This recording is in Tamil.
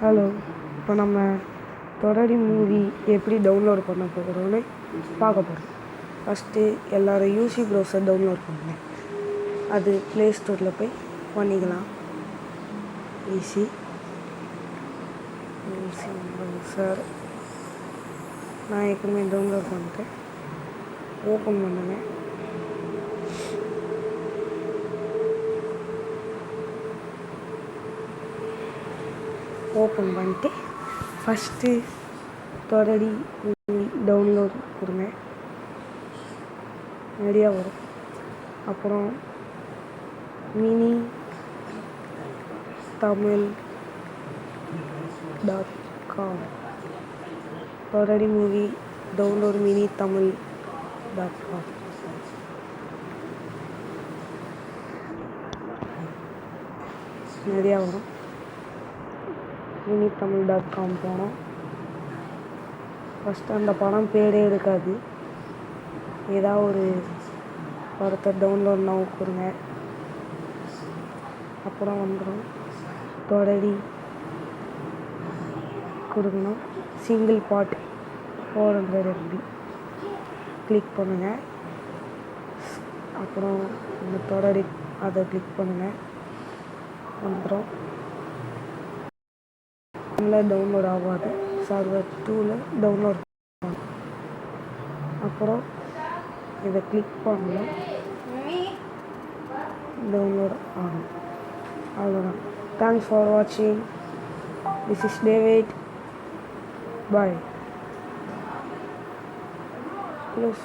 ஹலோ, இப்போ நம்ம தொடரி மூவி எப்படி டவுன்லோட் பண்ண போகிறோன்னு பார்க்க போகிறோம். ஃபஸ்ட்டு எல்லோரும் யூசி ப்ரௌசர் டவுன்லோட் பண்ணுங்கள். அது ப்ளே ஸ்டோரில் போய் பண்ணிக்கலாம். யூசி ப்ரௌசர் நான் ஏற்கனவே டவுன்லோட் பண்ணிட்டேன். ஓப்பன் பண்ணுங்கள். ஓப்பன் பண்ணிட்டு ஃபஸ்ட்டு தொடரி டவுன்லோட் கொடுங்க. நிறையா வரும். அப்புறம் மினி தமிழ்.com தொடரி மூவி டவுன்லோட் மினி தமிழ்.com நிறையா வரும். மினி தமிழ்.com போனோம். ஃபஸ்ட்டு அந்த படம் பேரே இருக்காது. ஏதாவது ஒரு படத்தை டவுன்லோட் நவ் கொடுங்க. அப்புறம் வந்துடும் தொடரி கொடுக்கணும். சிங்கிள் பார்ட் 400 MB கிளிக் பண்ணுங்கள். அப்புறம் இந்த தொடரி அதை கிளிக் பண்ணுங்கள். அப்புறம் டவுன்லோட் ஆகாது. சர்வர் 2ல் டவுன்லோட் பண்ணணும். அப்புறம் இதை கிளிக் பண்ணணும். டவுன்லோட் ஆகும். அவ்வளோதான். தேங்க்ஸ் ஃபார் வாட்சிங். This is David. Bye. Please